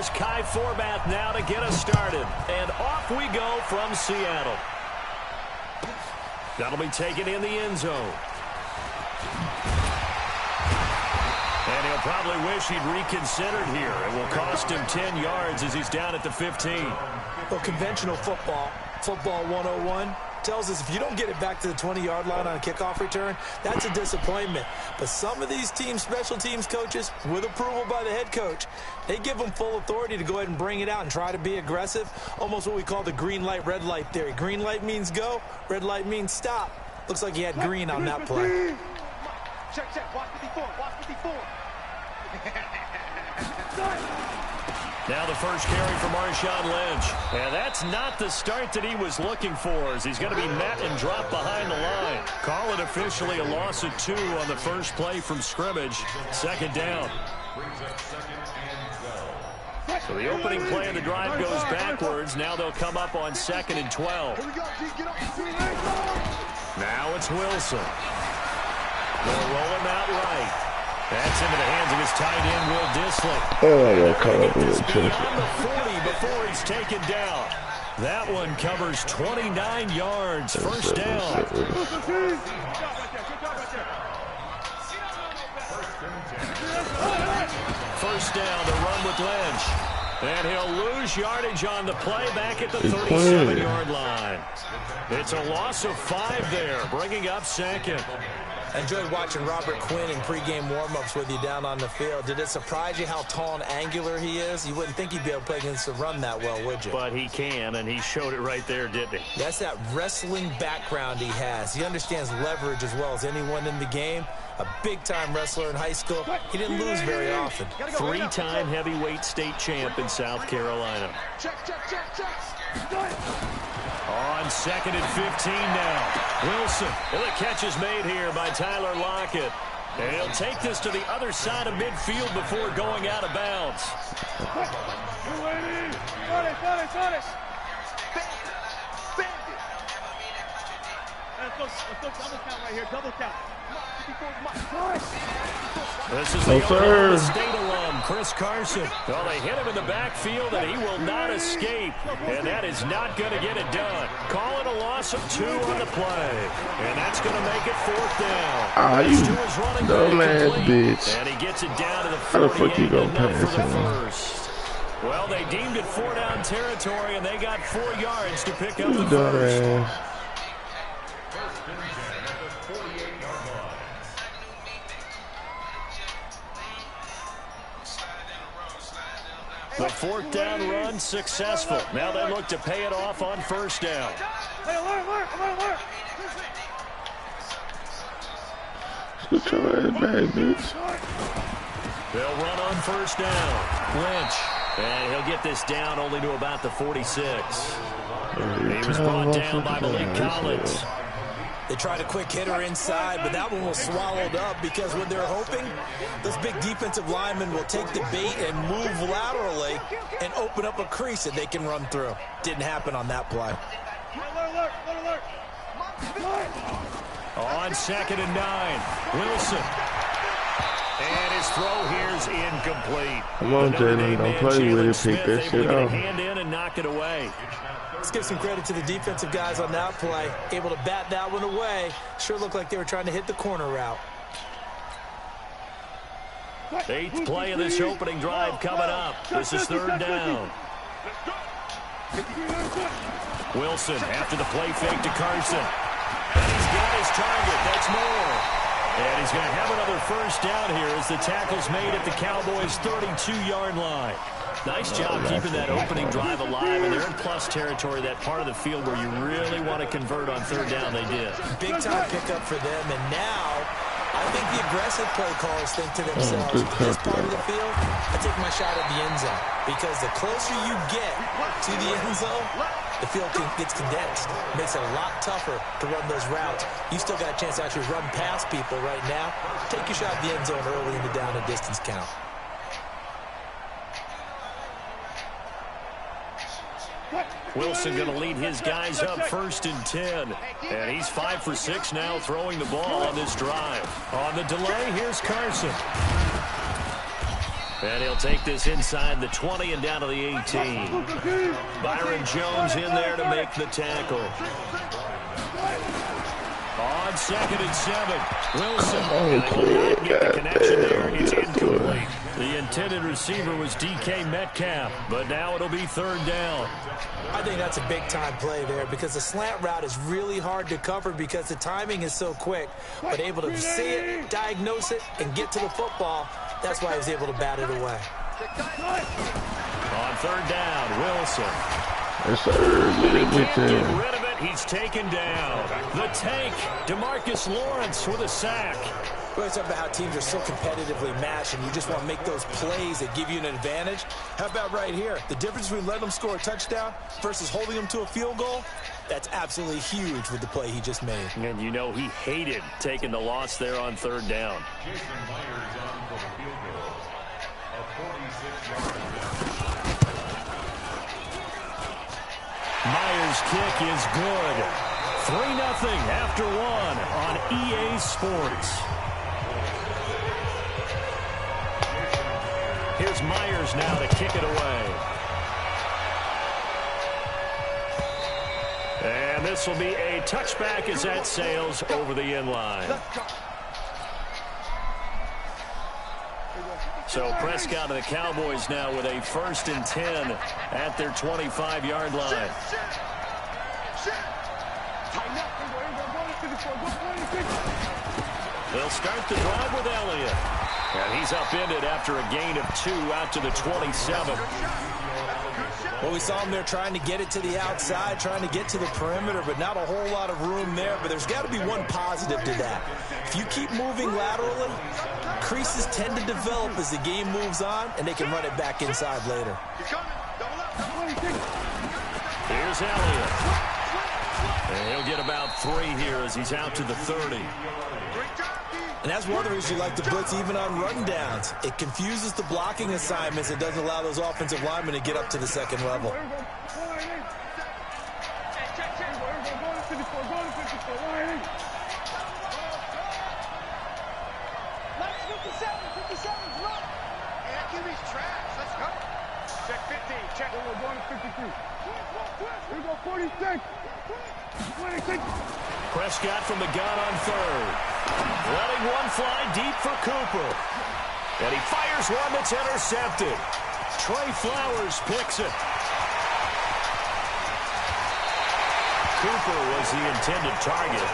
Here's Kai Forbath now to get us started. And off we go from Seattle. That'll be taken in the end zone. And he'll probably wish he'd reconsidered here. It will cost him 10 yards as he's down at the 15. Well, conventional football 101, tells us if you don't get it back to the 20-yard line on a kickoff return, that's a disappointment. But some of these teams, special teams coaches, with approval by the head coach, they give them full authority to go ahead and bring it out and try to be aggressive, almost what we call the green light, red light theory. Green light means go, red light means stop. Looks like he had green on that play. Check, watch 54, watch 54. Now the first carry for Marshawn Lynch. And that's not the start that he was looking for, as he's going to be met and dropped behind the line. Call it officially a loss of 2 on the first play from scrimmage. Second down. So the opening play of the drive goes backwards. Now they'll come up on 2nd and 12. Now it's Wilson. They'll roll him out right. That's into the hands of his tight end, Will Dissly. Get this beyond the 40 before he's taken down. That one covers 29 yards. First down. First down to run with Lynch. And he'll lose yardage on the play back at the 37-yard line. It's a loss of 5 there, bringing up second. I enjoyed watching Robert Quinn in pregame warm-ups with you down on the field. Did it surprise you how tall and angular he is? You wouldn't think he'd be able to play against the run that well, would you? But he can, and he showed it right there, didn't he? That's that wrestling background he has. He understands leverage as well as anyone in the game. A big-time wrestler in high school. He didn't lose very often. 3-time heavyweight state champ in South Carolina. Check. On 2nd and 15 now. Wilson. And the catch is made here by Tyler Lockett. And he'll take this to the other side of midfield before going out of bounds. Let's go double count right here, double count. This is the Oklahoma State alum, Chris Carson. Well, they hit him in the backfield, and he will not escape. And that is not going to get it done. Call it a loss of 2 on the play. And that's going to make it 4th down. Ah, you dumbass bitch. And he gets it down to the 48. How the fuck you gonna pass him? Well, they deemed it 4-down territory, and they got 4 yards to pick up You the first. dumbass. The 4th down run successful. Now they look to pay it off on 1st down. Get your ass back, bitch. They'll run on 1st down. Lynch. And he'll get this down only to about the 46. He was brought down by Malik Collins. They tried a quick hitter inside, but that one was swallowed up because what they're hoping, those big defensive linemen will take the bait and move laterally and open up a crease that they can run through. Didn't happen on that play. On 2nd and 9, Wilson. And his throw here's incomplete. Come on, Jalen, don't play with it. Pick that shit able to off. get a hand in and knock it away. Let's give some credit to the defensive guys on that play. Able to bat that one away. Sure looked like they were trying to hit the corner route. 8th play of this opening drive coming up. This is 3rd down. Wilson after the play fake to Carson. And he's got his target. That's more. And he's going to have another 1st down here as the tackle's made at the Cowboys' 32-yard line. Nice job keeping that opening drive alive, and they're in plus territory, that part of the field where you really want to convert on 3rd down. They did. Big-time pickup for them, and now I think the aggressive play callers think to themselves, this part of the field, I take my shot at the end zone, because the closer you get to the end zone, the field gets condensed. Makes it a lot tougher to run those routes. You still got a chance to actually run past people right now. Take your shot at the end zone early in the down and distance count. Wilson going to lead his guys up 1st and 10. And he's 5 for 6 now throwing the ball on this drive. On the delay, here's Carson. And he'll take this inside the 20 and down to the 18. Byron Jones in there to make the tackle. On 2nd and 7, Wilson. Okay, Get the connection there. It's goddamn. incomplete. The intended receiver was DK Metcalf, but now it'll be 3rd down. I think that's a big-time play there because the slant route is really hard to cover because the timing is so quick. But able to see it, diagnose it, and get to the football, that's why he was able to bat it away. On 3rd down, Wilson. Yes, sir. Can't get rid of it. He's taken down. The tank, DeMarcus Lawrence with a sack. We're talking about how teams are so competitively matched, and you just want to make those plays that give you an advantage. How about right here? The difference between letting them score a touchdown versus holding them to a field goal, that's absolutely huge with the play he just made. And you know he hated taking the loss there on 3rd down. Myers' kick is good. 3-0 after 1 on EA Sports. Here's Myers now to kick it away. And this will be a touchback as that sails over the end line. So Prescott and the Cowboys now with a 1st and 10 at their 25-yard line. They'll start the drive with Elliott. And he's upended after a gain of 2 out to the 27. Well, we saw him there trying to get it to the outside, trying to get to the perimeter, but not a whole lot of room there. But there's got to be one positive to that. If you keep moving laterally, creases tend to develop as the game moves on, and they can run it back inside later. Here's Elliott. And he'll get about 3 here as he's out to the 30. And that's one of the reasons you like to blitz even on rundowns. It confuses the blocking assignments. It doesn't allow those offensive linemen to get up to the 2nd level. Check 15, check. We're going to 53. We go 46. 26. Prescott from the gun on 3rd. Letting one fly deep for Cooper. And he fires one that's intercepted. Trey Flowers picks it. Cooper was the intended target.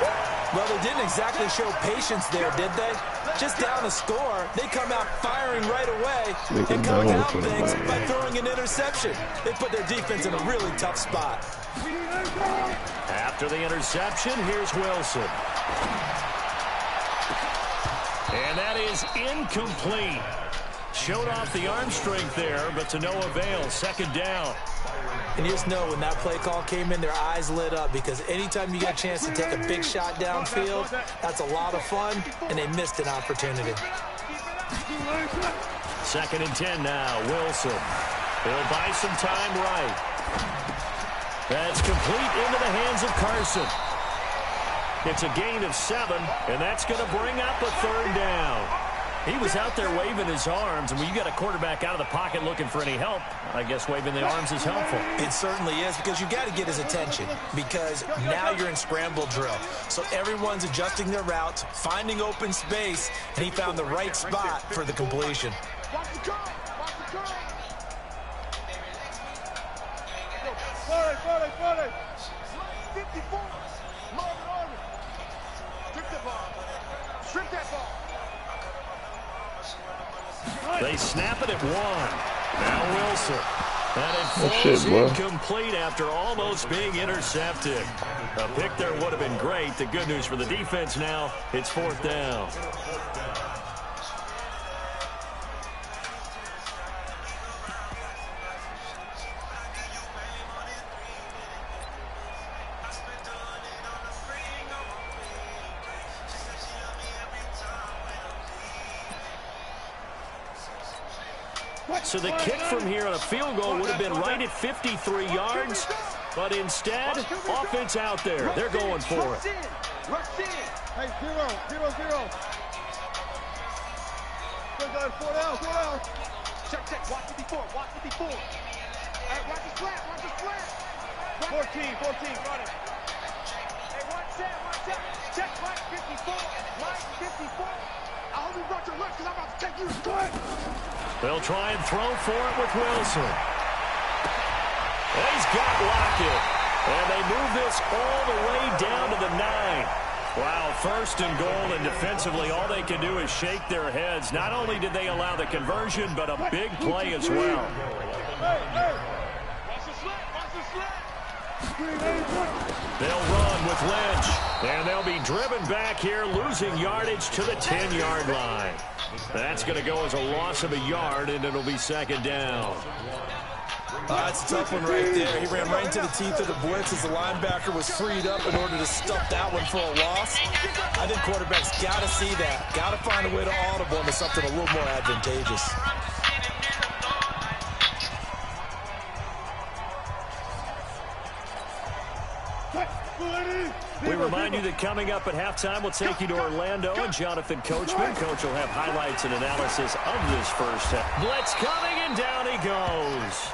Well, they didn't exactly show patience there, did they? Just down a score, they come out firing right away and coming out things by throwing an interception. They put their defense in a really tough spot. After the interception, here's Wilson. And that is incomplete. Showed off the arm strength there, but to no avail. 2nd down. And you just know when that play call came in, their eyes lit up because anytime you get a chance to take a big shot downfield, that's a lot of fun, and they missed an opportunity. 2nd and 10 now. Wilson. He'll buy some time right. That's complete into the hands of Carson. It's a gain of 7, and that's going to bring up a 3rd down. He was out there waving his arms, and when you got a quarterback out of the pocket looking for any help, I guess waving the arms is helpful. It certainly is because you got to get his attention because now you're in scramble drill. So everyone's adjusting their routes, finding open space, and he found the right spot for the completion. Watch the curl. Watch the curl. 40. 54. Marvin Arden. Strip the ball. Strip that ball. They snap it at 1. Now Wilson. And it falls incomplete after almost being intercepted. A pick there would have been great. The good news for the defense now, it's 4th down. So the kick from here on a field goal would have been right at 53 yards, but instead, offense out there. They're going for it. Hey, 0. 4 down. Check, check. Watch 54. Watch 54. All right, watch the flat. Watch the flat. 14, 14. Got it. Hey, watch that. Watch that. Check right 54. Right 54. I hope you brought your left because I'm about to take you to split. They'll try and throw for it with Wilson. He's got Lockett. And they move this all the way down to the 9. Wow, first and goal, and defensively all they can do is shake their heads. Not only did they allow the conversion, but a big play as well. Hey, hey. Watch the slant. Watch the slant. They'll run with Lynch, and they'll be driven back here, losing yardage to the 10-yard line. That's going to go as a loss of a yard, and it'll be second down. That's a tough one right there. He ran right into the teeth of the blitz as the linebacker was freed up in order to stuff that one for a loss. I think quarterbacks got to see that. Got to find a way to audible into something a little more advantageous. We remind you that coming up at halftime, we'll take you to Orlando and Jonathan Coachman. Coach will have highlights and analysis of this first half. Blitz coming, and down he goes.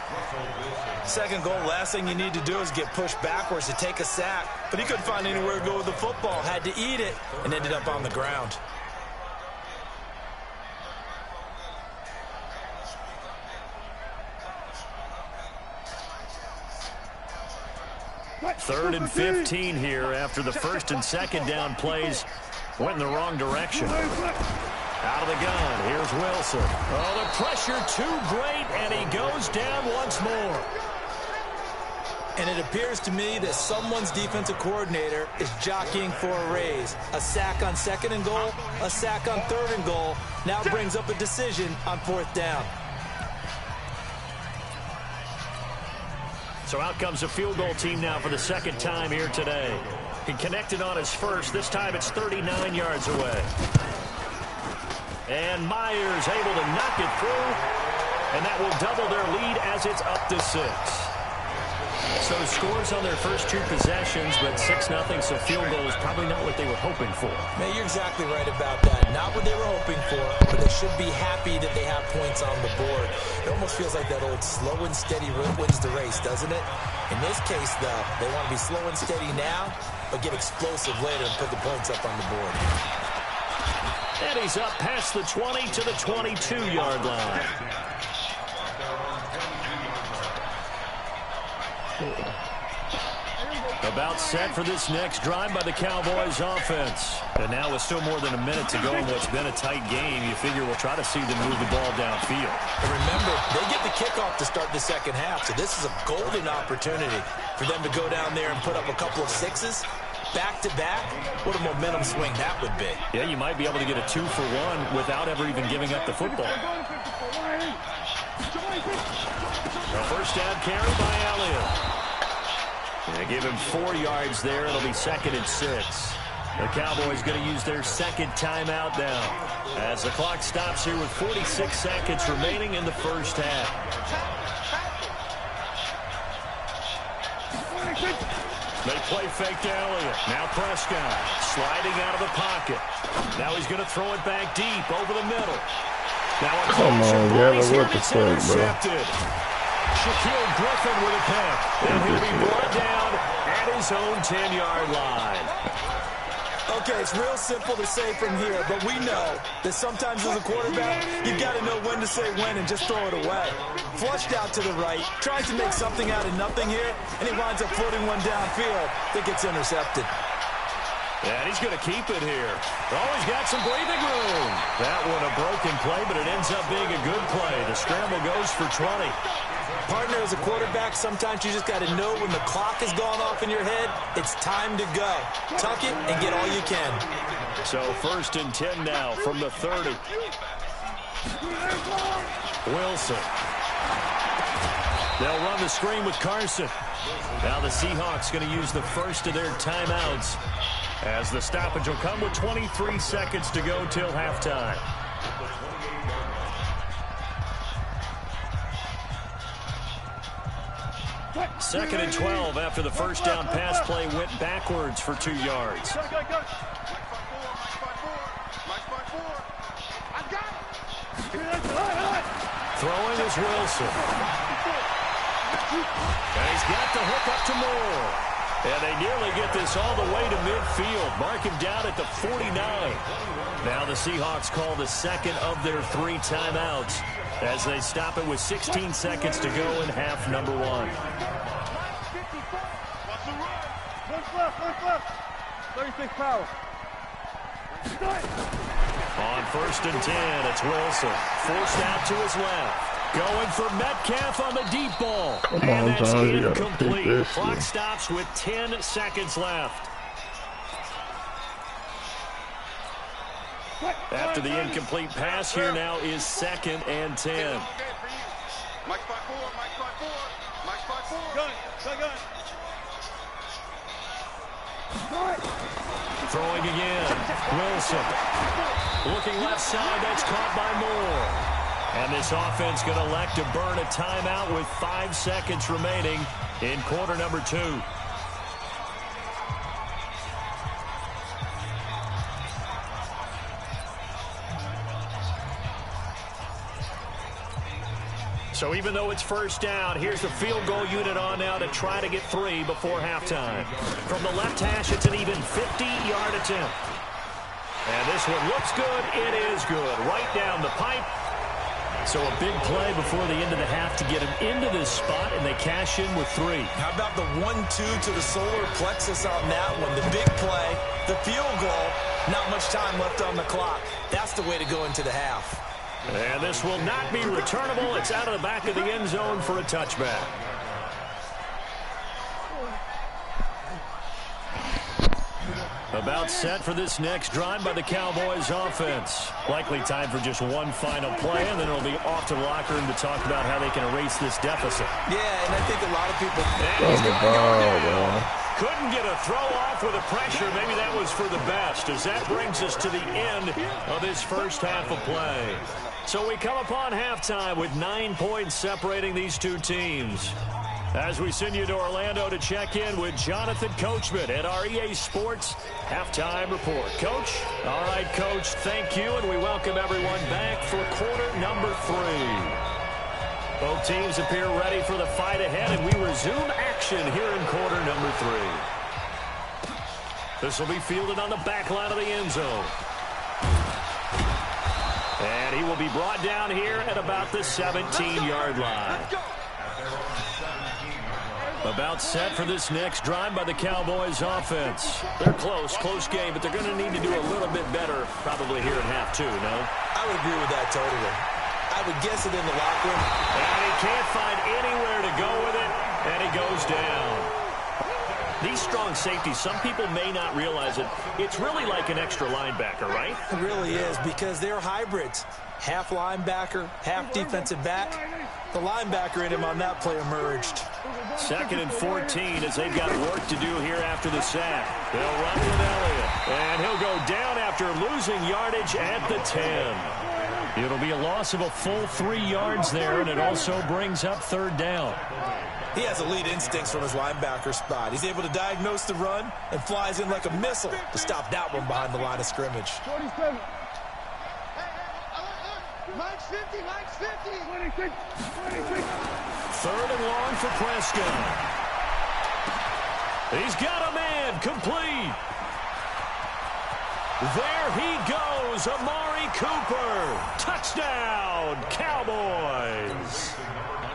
Second goal, last thing you need to do is get pushed backwards to take a sack. But he couldn't find anywhere to go with the football. Had to eat it and ended up on the ground. Third and 15 here after the first and second down plays went in the wrong direction. Out of the gun, here's Wilson. Oh, the pressure too great, and he goes down once more. And it appears to me that someone's defensive coordinator is jockeying for a raise. A sack on second and goal, a sack on third and goal. Now brings up a decision on fourth down. So out comes a field goal team now for the second time here today. He connected on his first. This time it's 39 yards away. And Myers able to knock it through. And that will double their lead as it's up to 6. So scores on their first two possessions, but 6-0, so field goal is probably not what they were hoping for. Man, you're exactly right about that. Not what they were hoping for, but they should be happy that they have points on the board. It almost feels like that old slow and steady wins the race, doesn't it? In this case, though, they want to be slow and steady now, but get explosive later and put the points up on the board. And he's up past the 20 to the 22-yard line. About set for this next drive by the Cowboys offense. And now with still more than a minute to go in what's been a tight game, you figure we'll try to see them move the ball downfield. And remember, they get the kickoff to start the second half, so this is a golden opportunity for them to go down there and put up a couple of sixes back-to-back. What a momentum swing that would be. Yeah, you might be able to get a 2-for-1 without ever even giving up the football. A first down carry by Elliott. They give him 4 yards there. It'll be second and 6. The Cowboys going to use their second timeout now as the clock stops here with 46 seconds remaining in the first half. They play fake to Elliott. Now Prescott sliding out of the pocket. Now he's going to throw it back deep over the middle. Now a come on, Gavin, what the fuck, bro? Shaquille Griffin with a pick. And he'll be brought down at his own 10-yard line. Okay, it's real simple to say from here, but we know that sometimes as a quarterback, you've got to know when to say when and just throw it away. Flushed out to the right, trying to make something out of nothing here, and he winds up floating one downfield that gets intercepted. And he's going to keep it here. Oh, he's got some breathing room. That one a broken play, but it ends up being a good play. The scramble goes for 20. Partner, as a quarterback, sometimes you just got to know when the clock has gone off in your head, it's time to go. Tuck it and get all you can. So first and 10 now from the 30. Wilson. They'll run the screen with Carson. Now the Seahawks going to use the first of their timeouts as the stoppage will come with 23 seconds to go till halftime. Second and 12 after the first down pass play went backwards for 2 yards. Throwing is Wilson. And he's got the hook up to Moore. And they nearly get this all the way to midfield. Mark him down at the 49. Now the Seahawks call the second of their 3 timeouts as they stop it with 16 seconds to go in half number 1. One left. 36 power. On 1st and 10, it's Wilson. Forced out to his left. Going for Metcalf on the deep ball. And that's incomplete. Clock stops with 10 seconds left. After the incomplete pass, here now is 2nd and 10. Mike spot 4. Gun. Throwing again. Wilson. Looking left side. That's caught by Moore. And this offense going to elect to burn a timeout with 5 seconds remaining in quarter number 2. So even though it's first down, here's the field goal unit on now to try to get 3 before halftime. From the left hash, it's an even 50-yard attempt. And this one looks good. It is good. Right down the pipe. So a big play before the end of the half to get him into this spot, and they cash in with 3. How about the 1-2 to the solar plexus on that one? The big play, the field goal, not much time left on the clock. That's the way to go into the half. And this will not be returnable. It's out of the back of the end zone for a touchback. About set for this next drive by the Cowboys offense. Likely time for just one final play, and then it'll be off to the locker room to talk about how they can erase this deficit. Yeah, and I think a lot of people... Couldn't get a throw off with the pressure. Maybe that was for the best, as that brings us to the end of this first half of play. So we come upon halftime with 9 points separating these two teams. As we send you to Orlando to check in with Jonathan Coachman at our EA Sports Halftime Report. Coach? All right, Coach, thank you, and we welcome everyone back for quarter number 3. Both teams appear ready for the fight ahead, and we resume action here in quarter number 3. This will be fielded on the back line of the end zone. And he will be brought down here at about the 17-yard line. About set for this next drive by the Cowboys offense. They're close game, but they're going to need to do a little bit better probably here in half 2, no? I would agree with that totally. I would guess it in the locker room. And he can't find anywhere to go with it, and he goes down. These strong safeties, some people may not realize it. It's really like an extra linebacker, right? It really is, because they're hybrids. Half linebacker, half defensive back. The linebacker in him on that play emerged. 2nd and 14 as they've got work to do here after the sack. They'll run with Elliott, and he'll go down after losing yardage at the 10. It'll be a loss of a full 3 yards there, and it also brings up 3rd down. He has elite instincts from his linebacker spot. He's able to diagnose the run and flies in like a missile to stop that one behind the line of scrimmage. 47. Mike's 50, Mike's 50. 26, 26. 3rd and long for Prescott. He's got a man complete. There he goes, Amari Cooper. Touchdown, Cowboys.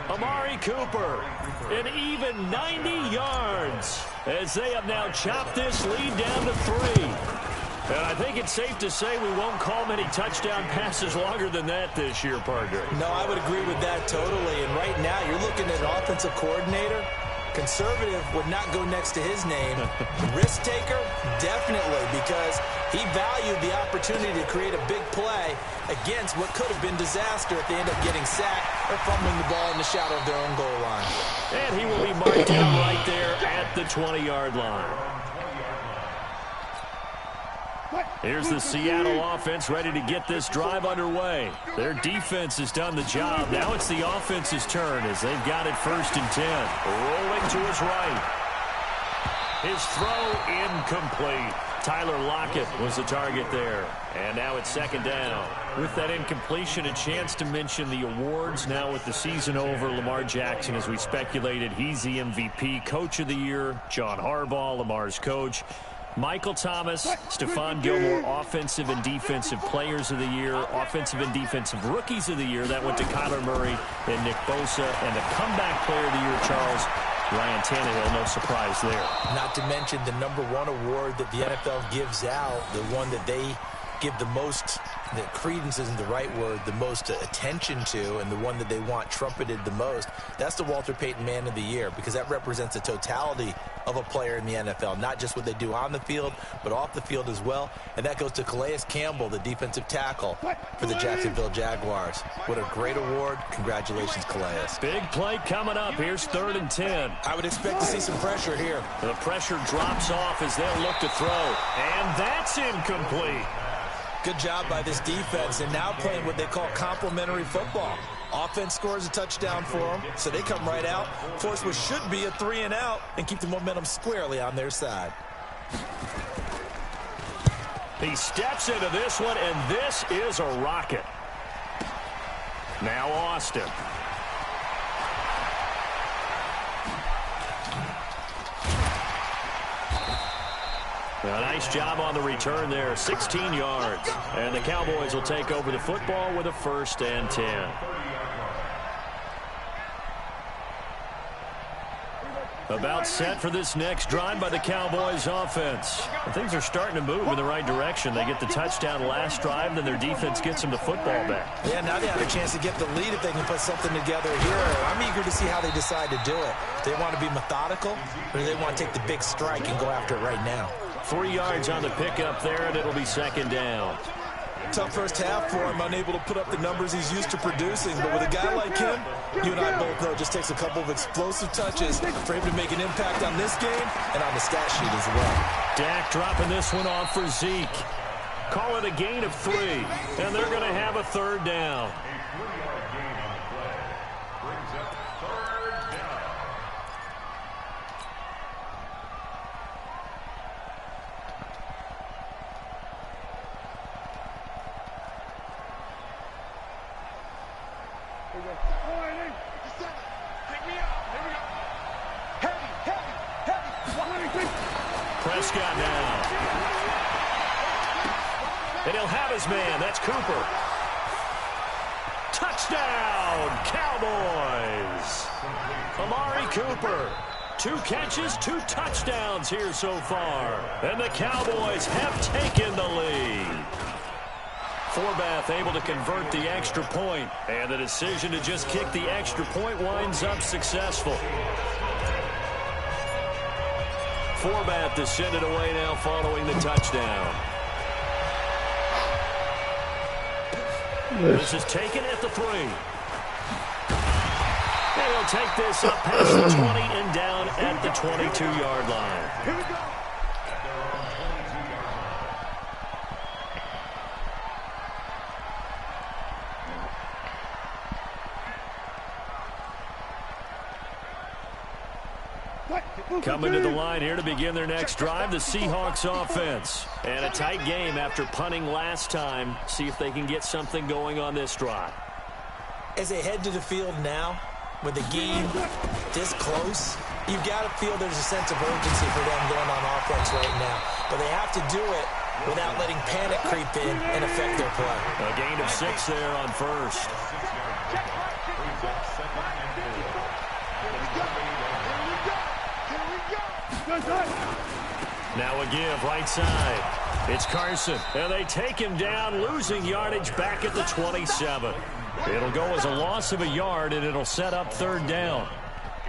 Amari Cooper, an even 90 yards as they have now chopped this lead down to 3. And I think it's safe to say we won't call many touchdown passes longer than that this year, partner. No, I would agree with that totally. And right now, you're looking at an offensive coordinator. Conservative would not go next to his name. Risk taker, definitely, because he valued the opportunity to create a big play against what could have been disaster if they end up getting sacked or fumbling the ball in the shadow of their own goal line. And he will be marked down right there at the 20-yard line. Here's the Seattle offense ready to get this drive underway. Their defense has done the job. Now it's the offense's turn as they've got it 1st and 10. Rolling to his right. His throw incomplete. Tyler Lockett was the target there. And now it's second down. With that incompletion, a chance to mention the awards. Now with the season over, Lamar Jackson, as we speculated, he's the MVP, Coach of the Year. John Harbaugh, Lamar's coach. Michael Thomas, Stephon Gilmore, Offensive and Defensive Players of the Year, Offensive and Defensive Rookies of the Year. That went to Kyler Murray and Nick Bosa. And the Comeback Player of the Year, Charles, Ryan Tannehill, no surprise there. Not to mention the #1 award that the NFL gives out, the one that they give the most, the credence isn't the right word, the most attention to, and the one that they want trumpeted the most. That's the Walter Payton Man of the Year, because that represents the totality of a player in the NFL, not just what they do on the field, but off the field as well. And that goes to Calais Campbell, the defensive tackle for the Jacksonville Jaguars. What a great award. Congratulations, Calais. Big play coming up. Here's 3rd and 10. I would expect to see some pressure here. The pressure drops off as they'll look to throw. And that's incomplete. Good job by this defense, and now playing what they call complementary football. Offense scores a touchdown for them, so they come right out, force what should be a 3 and out, and keep the momentum squarely on their side. He steps into this one, and this is a rocket. Now Austin. A nice job on the return there, 16 yards. And the Cowboys will take over the football with a 1st and 10. About set for this next drive by the Cowboys offense. And things are starting to move in the right direction. They get the touchdown last drive, then their defense gets them the football back. Yeah, now they have a chance to get the lead if they can put something together here. I'm eager to see how they decide to do it. Do they want to be methodical, or do they want to take the big strike and go after it right now? 3 yards on the pickup there, and it'll be 2nd down. Tough first half for him, unable to put up the numbers he's used to producing. But with a guy like him, you and I both know it just takes a couple of explosive touches for him to make an impact on this game and on the stat sheet as well. Dak dropping this one off for Zeke. Call it a gain of 3, and they're going to have a 3rd down. Prescott now. And he'll have his man. That's Cooper. Touchdown, Cowboys. Amari Cooper. 2 catches, 2 touchdowns here so far. And the Cowboys have taken the lead. Forbath able to convert the extra point. And the decision to just kick the extra point winds up successful. Forbath to send it away now following the touchdown. This is taken at the 3. And he'll take this up past the 20 and down at the 22-yard line. Here we go. Coming to the line here to begin their next drive, the Seahawks offense. And a tight game after punting last time. See if they can get something going on this drive. As they head to the field now, with the game this close, you've got to feel there's a sense of urgency for them going on offense right now. But they have to do it without letting panic creep in and affect their play. A gain of 6 there on 1st. Now a give right side. It's Carson. And they take him down, losing yardage back at the 27. It'll go as a loss of a yard, and it'll set up 3rd down.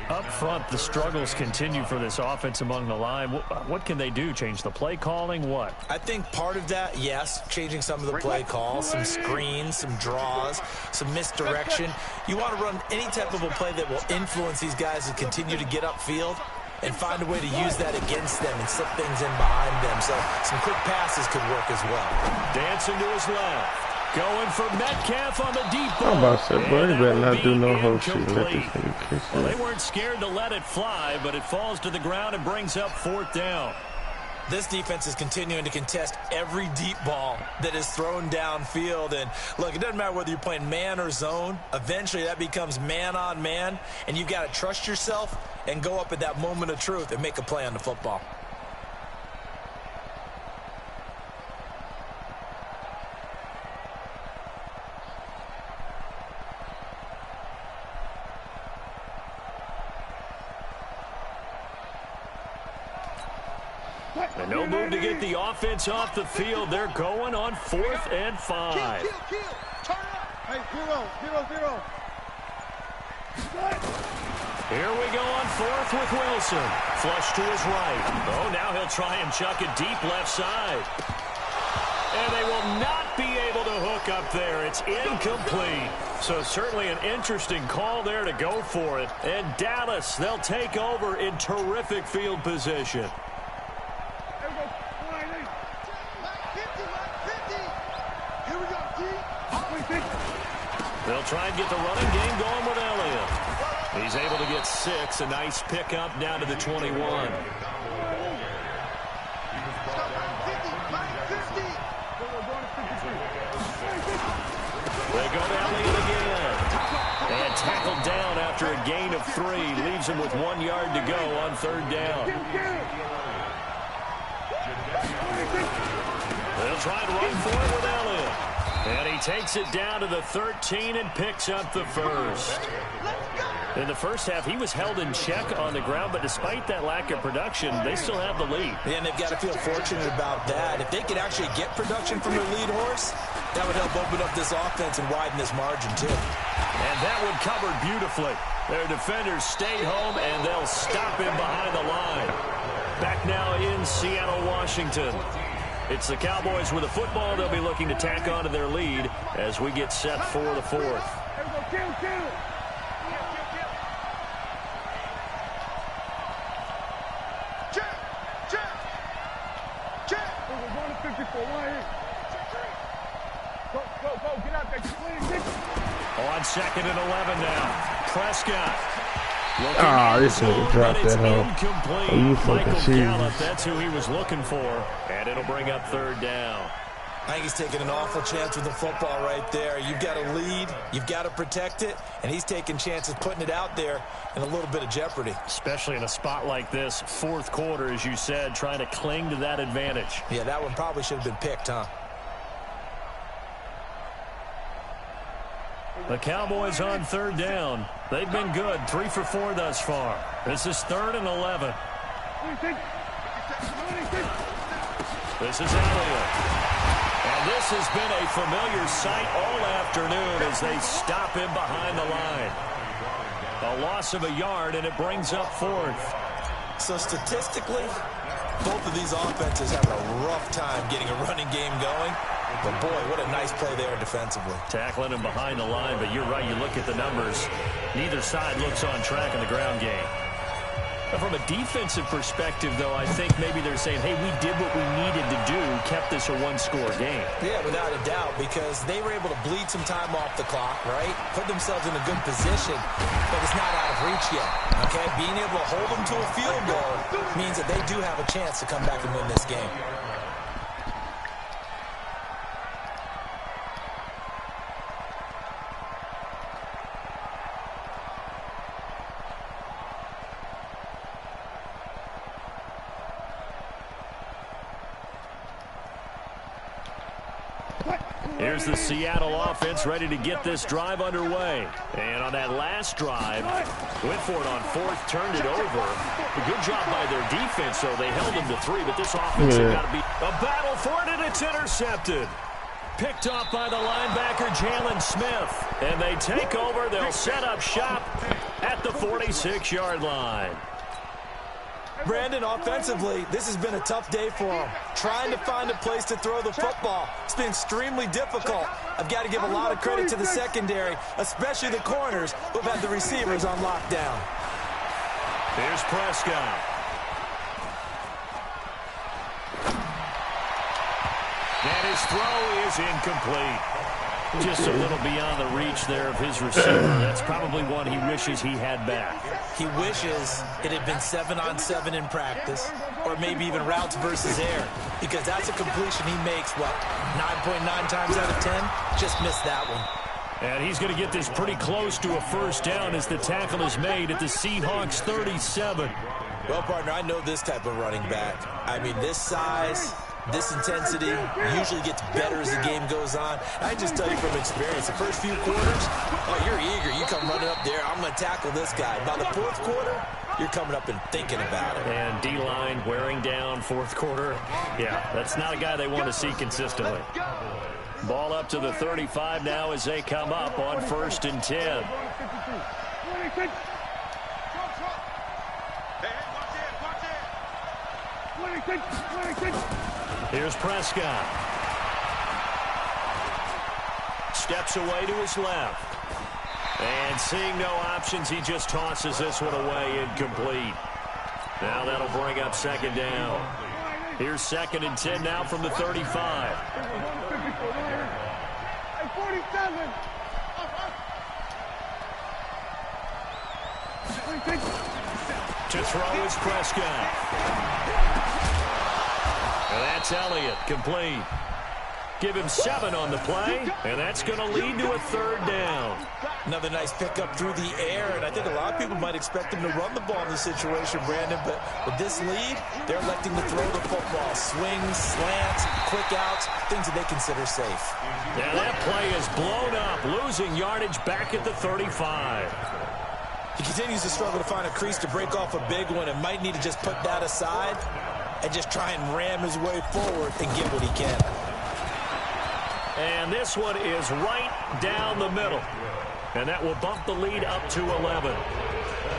Up front, the struggles continue for this offense among the line. What can they do? Change the play calling? What? I think part of that, yes, changing some of the play calls, some screens, some draws, some misdirection. You want to run any type of a play that will influence these guys to continue to get upfield and find a way to use that against them and slip things in behind them. So some quick passes could work as well. Dancing to his left. Going for Metcalf on the deep ball. I'm about to say, bro, you better not do no whole shit. Let this Incomplete. nigga kiss Well, they it. weren't scared to let it fly, but it falls to the ground and brings up 4th down. This defense is continuing to contest every deep ball that is thrown downfield. And, look, it doesn't matter whether you're playing man or zone. Eventually, that becomes man on man, and you've got to trust yourself and go up at that moment of truth and make a play on the football. And no move to get the offense off the field. They're going on 4th and 5. Kill. Turn up. Hey, 0. Here we go on 4th with Wilson. Flush to his right. Oh, now he'll try and chuck it deep left side. And they will not be able to hook up there. It's incomplete. So certainly an interesting call there to go for it. And Dallas, they'll take over in terrific field position. They'll try and get the running game going with Elliott. He's able to get 6. A nice pickup down to the 21. They go to Elliott again. And tackled down after a gain of 3. Leaves him with 1 yard to go on 3rd down. They'll try and run for it with Elliott. And he takes it down to the 13 and picks up the first. In the first half, he was held in check on the ground, but despite that lack of production, they still have the lead. And they've got to feel fortunate about that. If they could actually get production from their lead horse, that would help open up this offense and widen this margin, too. And that one covered beautifully. Their defenders stayed home, and they'll stop him behind the line. Back now in Seattle, Washington. It's the Cowboys with the football. They'll be looking to tack on to their lead as we get set for the 4th. On 2nd and 11 now. Prescott. This nigga dropped that hoe. Oh, you fucking serious. That's who he was looking for. And it'll bring up 3rd down. I think he's taking an awful chance with the football right there. You've got to lead, you've got to protect it, and he's taking chances putting it out there in a little bit of jeopardy. Especially in a spot like this, 4th quarter, as you said, trying to cling to that advantage. Yeah, that one probably should have been picked, huh? The Cowboys on 3rd down. They've been good, 3 for 4 thus far. This is 3rd and 11. This is Elliott. And this has been a familiar sight all afternoon as they stop him behind the line. A loss of a yard, and it brings up 4th. So statistically, both of these offenses have a rough time getting a running game going. But, boy, what a nice play there defensively. Tackling him behind the line, but you're right. You look at the numbers. Neither side looks on track in the ground game. From a defensive perspective, though, I think maybe they're saying, hey, we did what we needed to do, kept this a 1-score game. Yeah, without a doubt, because they were able to bleed some time off the clock, right? Put themselves in a good position, but it's not out of reach yet, okay? Being able to hold them to a field goal means that they do have a chance to come back and win this game. Here's the Seattle offense ready to get this drive underway. And on that last drive, went for it on 4th, turned it over. A good job by their defense, though. They held them to 3, but this offense has got to be a battle for it, and it's intercepted. Picked off by the linebacker, Jalen Smith. And they take over. They'll set up shop at the 46-yard line. Brandon, offensively, this has been a tough day for them. Trying to find a place to throw the football. It's been extremely difficult. I've got to give a lot of credit to the secondary, especially the corners who've had the receivers on lockdown. Here's Prescott. And his throw is incomplete. Just a little beyond the reach there of his receiver. That's probably one he wishes he had back. He wishes it had been 7-on-7 in practice, or maybe even routes versus air, because that's a completion he makes, what, 9.9 times out of 10? Just missed that one. And he's going to get this pretty close to a first down as the tackle is made at the Seahawks 37. Well, partner, I know this type of running back. I mean, this size, this intensity usually gets better as the game goes on. I just tell you from experience, the first few quarters, oh, you're eager. You come running up there, I'm going to tackle this guy. By the fourth quarter, you're coming up and thinking about it. And D-line wearing down fourth quarter. Yeah, that's not a guy they want to see consistently. Ball up to the 35 now as they come up on 1st and 10. Here's Prescott. Steps away to his left. And seeing no options, he just tosses this one away, incomplete. Now that'll bring up 2nd down. Here's 2nd and 10 now from the 35. To throw is Prescott. And that's Elliott, complete. Give him 7 on the play, and that's going to lead to a 3rd down. Another nice pickup through the air, and I think a lot of people might expect him to run the ball in this situation, Brandon, but with this lead, they're electing to throw the football. Swings, slants, quick outs, things that they consider safe. Yeah, that play is blown up, losing yardage back at the 35. He continues to struggle to find a crease to break off a big one and might need to just put that aside and just try and ram his way forward and get what he can. And this one is right down the middle. And that will bump the lead up to 11.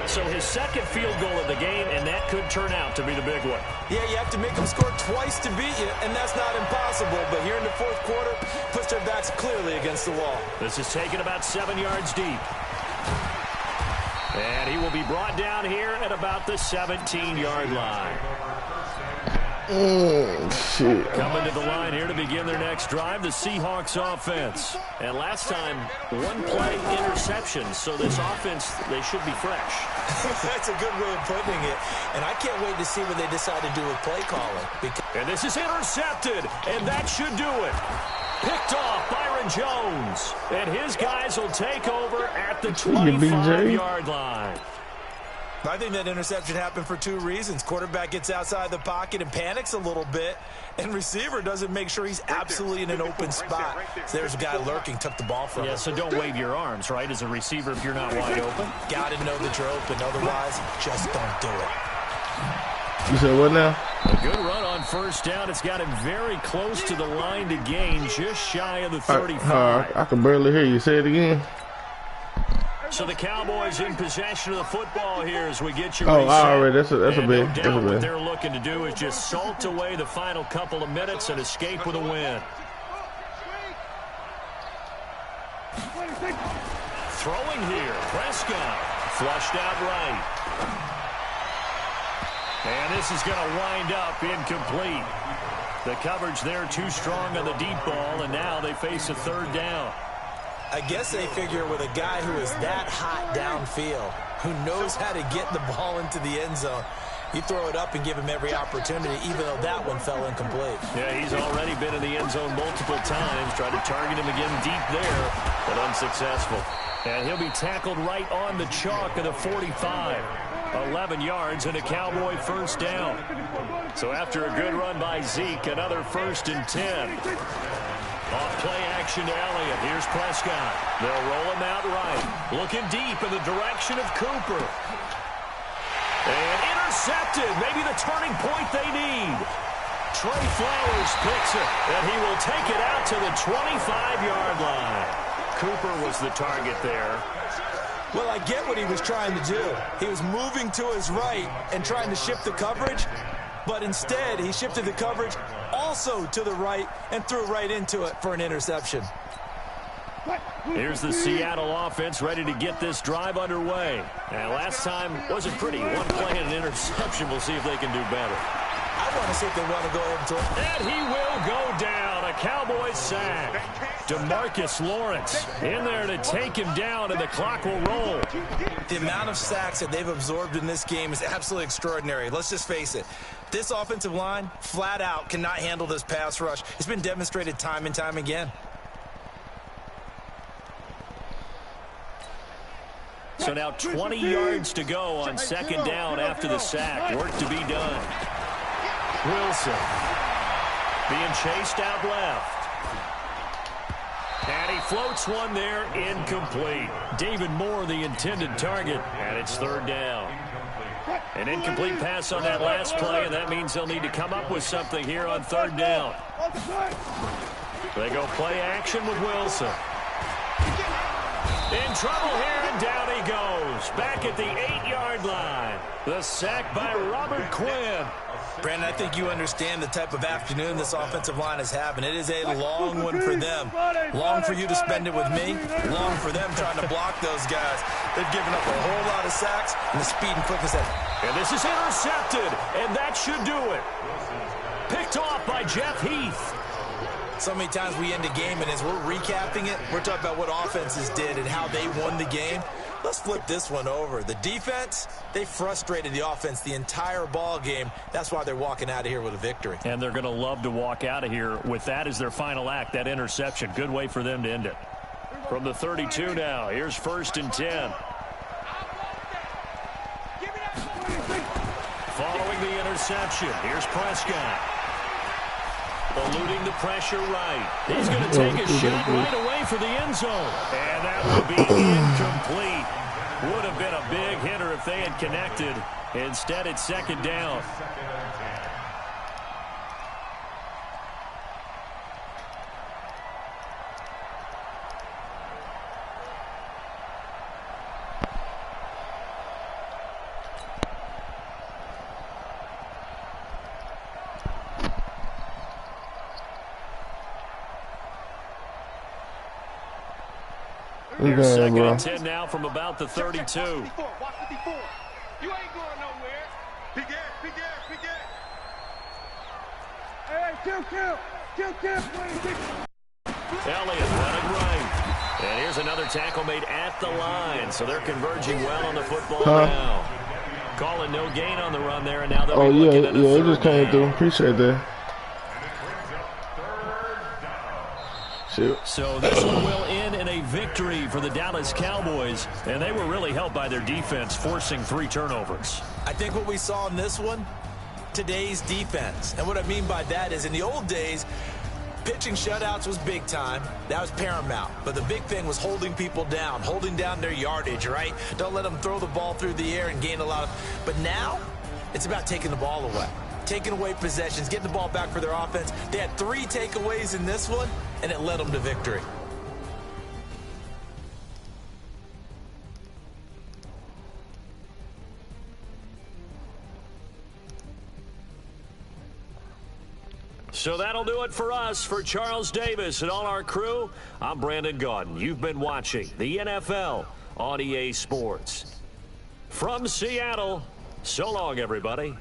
So his 2nd field goal of the game, and that could turn out to be the big one. Yeah, you have to make them score twice to beat you, and that's not impossible. But here in the 4th quarter, puts their backs clearly against the wall. This is taken about 7 yards deep. And he will be brought down here at about the 17-yard line. Shit. Coming to the line here to begin their next drive, the Seahawks offense. And last time, 1-play interception, so this offense, they should be fresh. That's a good way of putting it. And I can't wait to see what they decide to do with play calling. And this is intercepted, and that should do it. Picked off Byron Jones. And his guys will take over at the 25-yard line. I think that interception happened for 2 reasons. Quarterback gets outside the pocket and panics a little bit, and receiver doesn't make sure he's absolutely in an open spot. So there's a guy lurking, took the ball from him. Yeah, so don't wave your arms, right, as a receiver if you're not wide open. Got to know that you're open. Otherwise, just don't do it. You said what now? A good run on 1st down. It's got him very close to the line to gain, just shy of the 35. I can barely hear you. Say it again. So the Cowboys in possession of the football here as we get you reset. Oh, already. That's a big. No doubt what they're looking to do is just salt away the final couple of minutes and escape with a win. Throwing here, Prescott. Flushed out right. And this is going to wind up incomplete. The coverage there too strong on the deep ball, and now they face a 3rd down. I guess they figure with a guy who is that hot downfield, who knows how to get the ball into the end zone, you throw it up and give him every opportunity, even though that one fell incomplete. Yeah, he's already been in the end zone multiple times, tried to target him again deep there, but unsuccessful. And he'll be tackled right on the chalk of the 45. 11 yards and a Cowboy 1st down. So after a good run by Zeke, another 1st and 10. Off play action to Elliott. Here's Prescott. They'll roll him out right. Looking deep in the direction of Cooper. And intercepted. Maybe the turning point they need. Trey Flowers picks it, and he will take it out to the 25-yard line. Cooper was the target there. Well, I get what he was trying to do. He was moving to his right and trying to shift the coverage, but instead he shifted the coverage also to the right and threw right into it for an interception. Here's the Seattle offense ready to get this drive underway. And last time wasn't pretty. 1 play and an interception. We'll see if they can do better. I want to see if they want to go ahead and throw. And he will go down. A Cowboys sack. DeMarcus Lawrence in there to take him down, and the clock will roll. The amount of sacks that they've absorbed in this game is absolutely extraordinary. Let's just face it. This offensive line, flat out, cannot handle this pass rush. It's been demonstrated time and time again. So now 20 yards to go on second down after the sack. Work to be done. Wilson being chased out left. And he floats one there, incomplete. David Moore, the intended target, and it's third down. An incomplete pass on that last play, and that means they'll need to come up with something here on third down. They go play action with Wilson. In trouble here, and down he goes. Back at the 8-yard line. The sack by Robert Quinn. Brandon, I think you understand the type of afternoon this offensive line is having. It is a long one for them. Long for you to spend it with me. Long for them trying to block those guys. They've given up a whole lot of sacks, and the speed and quickness. And this is intercepted, and that should do it. Picked off by Jeff Heath. So many times we end a game, and as we're recapping it, we're talking about what offenses did and how they won the game. Let's flip this one over. The defense, they frustrated the offense the entire ball game. That's why they're walking out of here with a victory. And they're going to love to walk out of here with that as their final act, that interception. Good way for them to end it. From the 32 now, here's 1st and 10. Following the interception, here's Prescott. Eluding the pressure right. He's going to take a shot right away for the end zone. And that would be incomplete. Would have been a big hitter if they had connected. Instead, it's second down. Here's 2nd and 10 now from about the 32. Watch 54. You ain't going nowhere. Big air, big air, big air. Hey, kill. Elliott running right. And here's another tackle made at the line. So they're converging well on the football now. Calling no gain on the run there, and now they'll be looking at a it just came through. Appreciate that. Shoot. So this one will end in a victory for the Dallas Cowboys, and they were really helped by their defense, forcing 3 turnovers. I think what we saw in this one, today's defense. And what I mean by that is in the old days, pitching shutouts was big time. That was paramount. But the big thing was holding people down, holding down their yardage, right? Don't let them throw the ball through the air and gain a lot of... But now, it's about taking the ball away. Taking away possessions, getting the ball back for their offense. They had 3 takeaways in this one, and it led them to victory. So that'll do it for us. For Charles Davis and all our crew, I'm Brandon Gaudin. You've been watching the NFL on EA Sports. From Seattle, so long, everybody.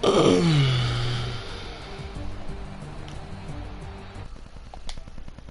Ugh.